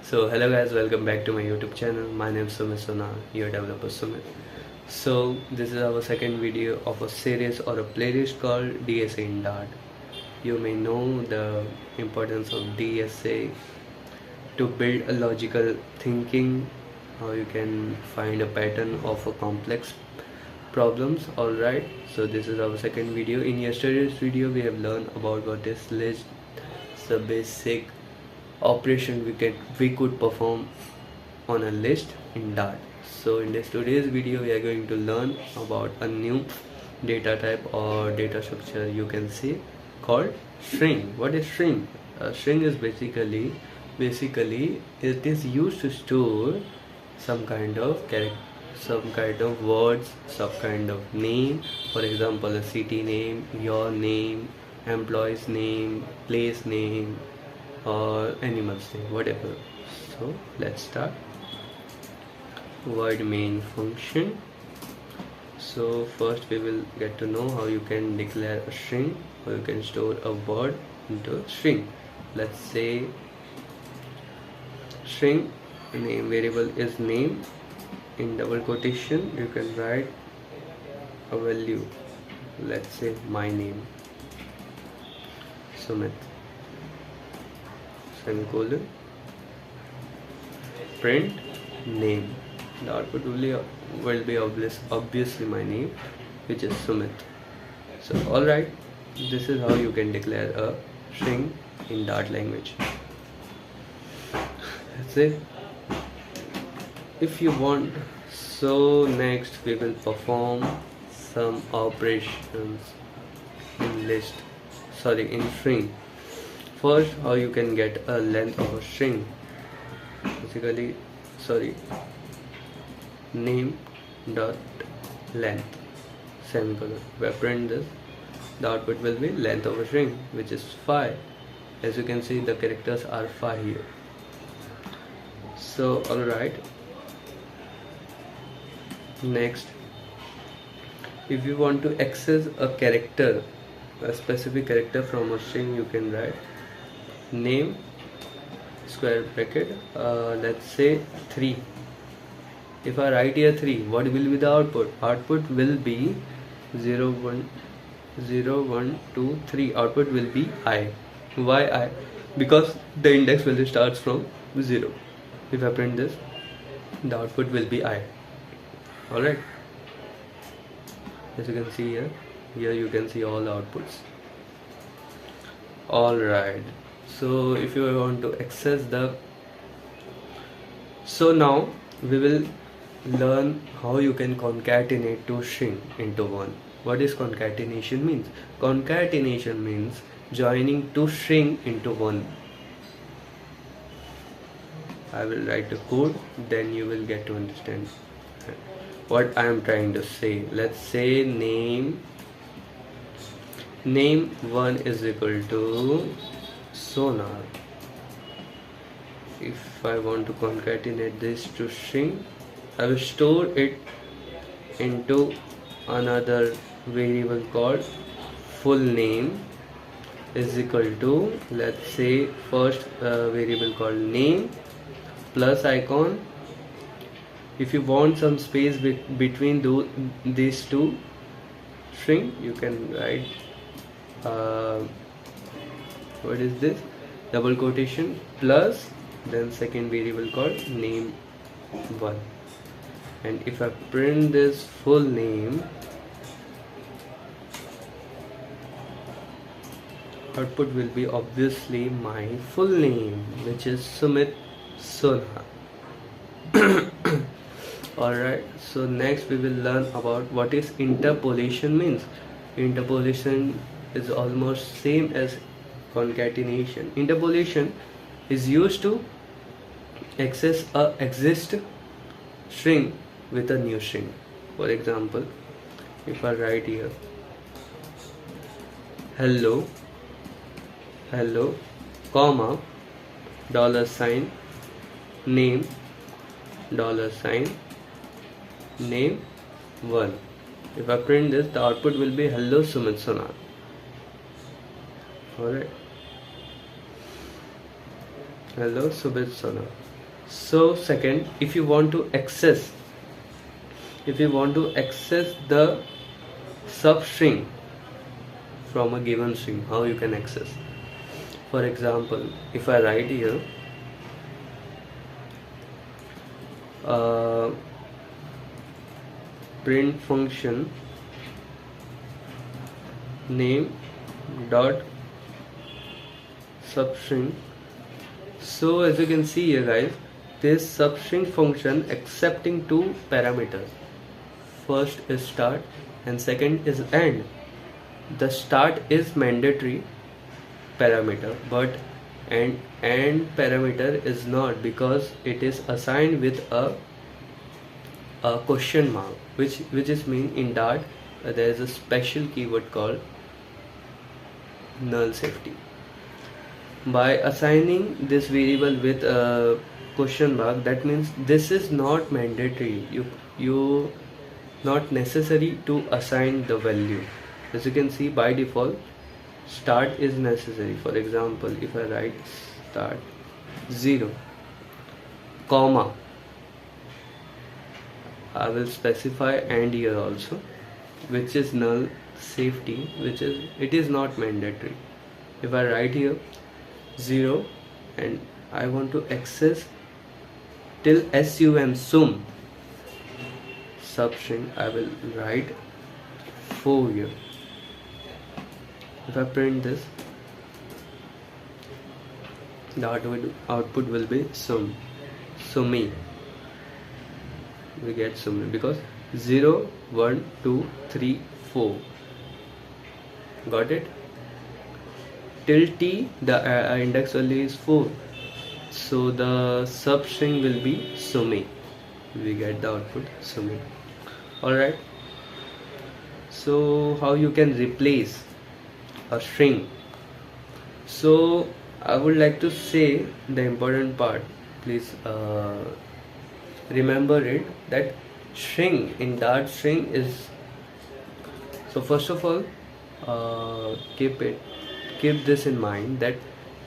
So hello guys, welcome back to my YouTube channel. My name is Sumit, your Developer Sumit. So this is our second video of a series or a playlist called DSA in Dart. You may know the importance of DSA to build a logical thinking, how you can find a pattern of a complex problems. Alright, so this is our second video. In yesterday's video we have learned about what is list, the basic operation we could perform on a list in Dart. So in today's video we are going to learn about a new data type or data structure, you can see, called string. What is string? A string is basically it is used to store some kind of character, some kind of words, some kind of name. For example, a city name, your name, employee's name, place name, or animal's name, whatever. So let's start. Void main function. So first we will get to know how you can declare a string, or you can store a word into a string. Let's say string name variable is name. In double quotation you can write a value, let's say my name, Sumit, semicolon, print name. The output will be obviously my name, which is Sumit. So alright, this is how you can declare a string in Dart language. That's it. If you want, so next we will perform some operations in string. First, how you can get a length of a string. Basically, name dot length, semicolon. If I print this, the output will be length of a string, which is 5. As you can see, the characters are 5 here. So alright, next, if you want to access a character, a specific character from a string, you can write name square bracket, let's say 3. If I write here 3, what will be the output? Output will be 0 1 0 1 2 3. Output will be I. Why I? Because the index value starts from 0. If I print this, the output will be I. Alright, as you can see here you can see all the outputs. Alright, so if you want to access so now we will learn how you can concatenate two string into one. What is concatenation means? Concatenation means joining two string into one. I will write the code, then you will get to understand what I am trying to say. Let's say name 1 is equal to sonar. If I want to concatenate this to string, I will store it into another variable called full name is equal to, let's say, first variable called name plus icon. If you want some space between these two string, you can write what is this, double quotation plus then second variable called name 1. And if I print this full name, output will be obviously my full name, which is Sumit Sonar. Alright, so next we will learn about what is interpolation means. Interpolation is almost same as concatenation. Interpolation is used to access a exist string with a new string. For example, if I write here hello, comma, $sign, name, $name 1. If I print this, the output will be hello Sumit Sonar. Alright, hello Sumit Sonar. So second, if you want to access the substring from a given string, how you can access? For example, if I write here print function name dot substring. So as you can see here guys, this substring function accepting two parameters. First is start and second is end. The start is mandatory parameter, but end parameter is not, because it is assigned with a question mark, which is mean in Dart there is a special keyword called null safety. By assigning this variable with a question mark, that means this is not mandatory. You not necessary to assign the value. As you can see, by default start is necessary. For example, if I write start 0, comma, I will specify and here also, which is null safety, it is not mandatory. If I write here 0 and I want to access till sum substring, I will write 4 here. If I print this, the output will be sumi. We get sumi because 0, 1, 2, 3, 4. Got it? Till t, the index value is 4, so the substring will be sumi. We get the output sumi. Alright, so how you can replace a string? So I would like to say the important part. Please remember it, that string in Dart string is, so first of all keep this in mind, that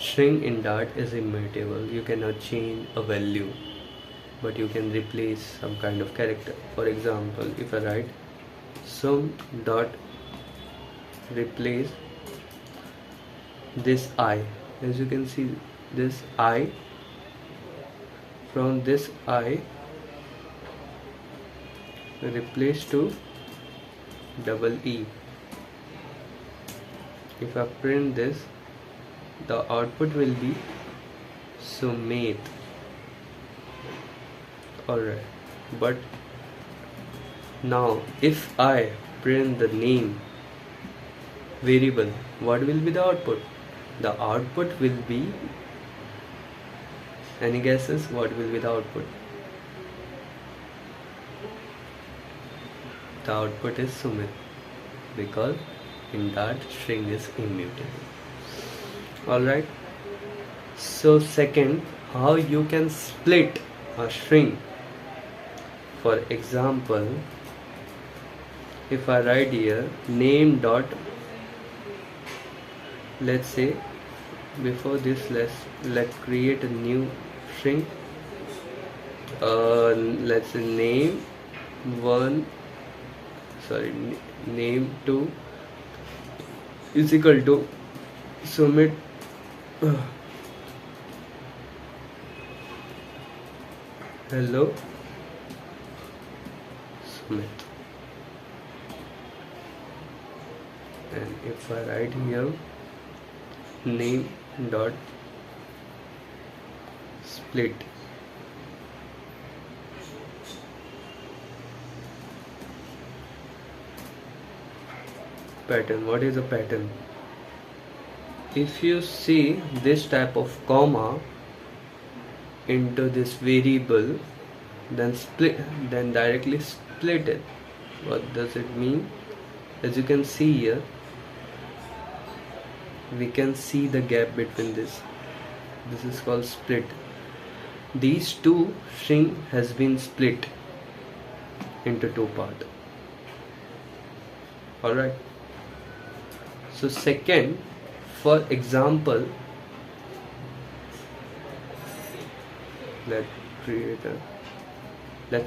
string in Dart is immutable. You cannot change a value, but you can replace some kind of character. For example, if I write sum dot replace this I, as you can see, this I, from this I replace to double E. If I print this, the output will be Sumit. Alright, but now if I print the name variable, what will be the output? The output will be, any guesses what will be the output? The output is Sumit, because in Dart string is immutable. Alright, so second, how you can split a string. For example, if I write here name dot, let's say, before this let's create a new string. Let's say name 2 is equal to Sumit hello Sumit. And if I write here name dot split, pattern, what is a pattern? If you see this type of comma into this variable, then directly split it. What does it mean? As you can see here, we can see the gap between this is called split. These two string has been split into two parts. Alright, so second, for example, let's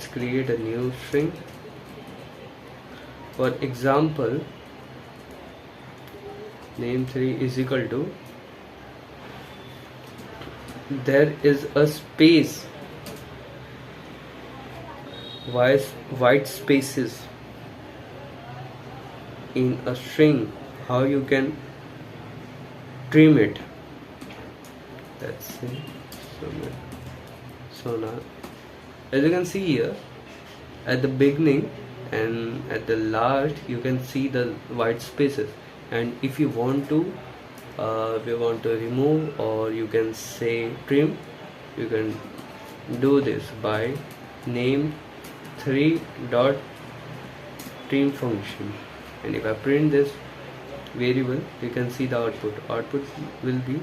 create a new string. For example, name3 is equal to, there is a space, white spaces in a string. How you can trim it? Let's see. So now, as you can see here, at the beginning and at the last, you can see the white spaces. And if you want to remove, or you can say trim, you can do this by name3.trim function. And if I print this variable, you can see the output will be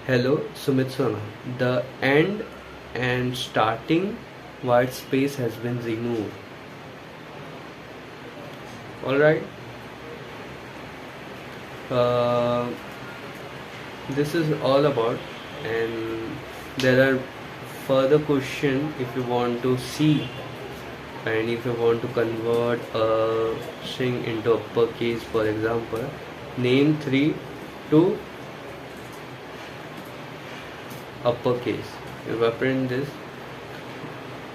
hello Sumit Sona. The end and starting white space has been removed. Alright, this is all about, and there are further question if you want to see, and if you want to convert a string into uppercase. For example, name3 to uppercase. If I print this,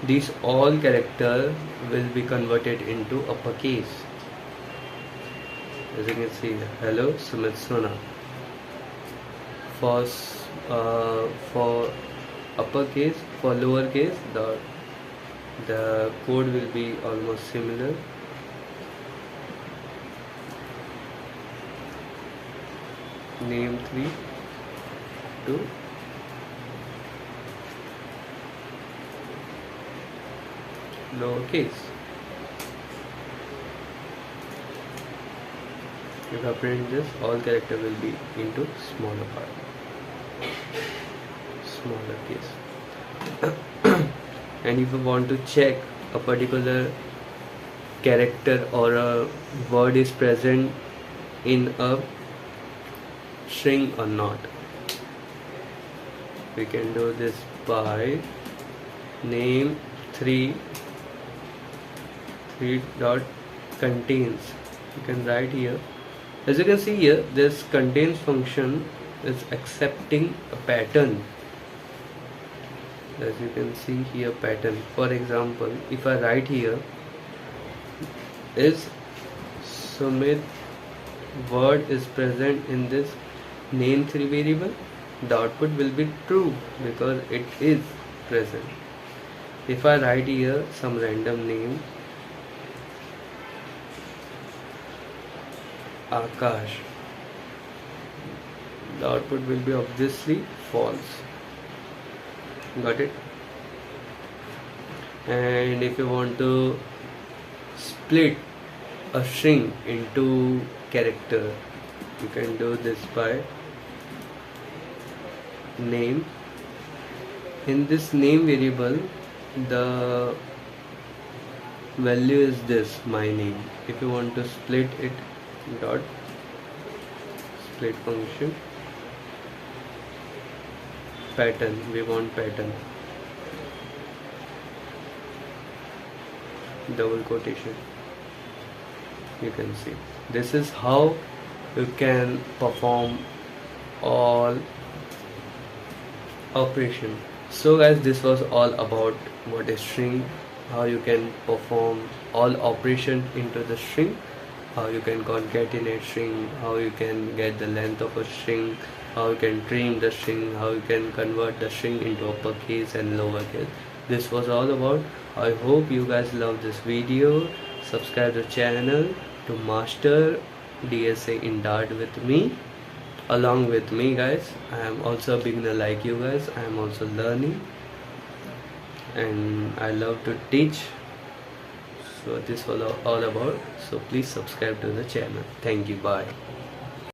these all characters will be converted into uppercase. As you can see, hello Sumit Sona. For uppercase, for lowercase, the code will be almost similar. Name3 to lowercase. If I print this, all character will be into smaller case. And if you want to check a particular character or a word is present in a string or not, we can do this by name3 dot contains. You can write here. As you can see here, this contains function is accepting a pattern. As you can see here, pattern. For example, if I write here is Sumit word is present in this name3 variable, the output will be true because it is present. If I write here some random name, Akash, the output will be obviously false. Got it? And if you want to split a string into character, you can do this by name. In this name variable, the value is this, my name. If you want to split it, dot split function, pattern, we want pattern, double quotation. You can see this is how you can perform all operation. So guys, this was all about what is string, how you can perform all operation into the string, how you can concatenate string, how you can get the length of a string, how you can trim the string, how you can convert the string into uppercase and lowercase. This was all about. I hope you guys love this video. Subscribe the channel to master DSA in Dart with me. Along with me guys, I am also a beginner like you guys. I am also learning and I love to teach. So this was all about. So please subscribe to the channel. Thank you. Bye.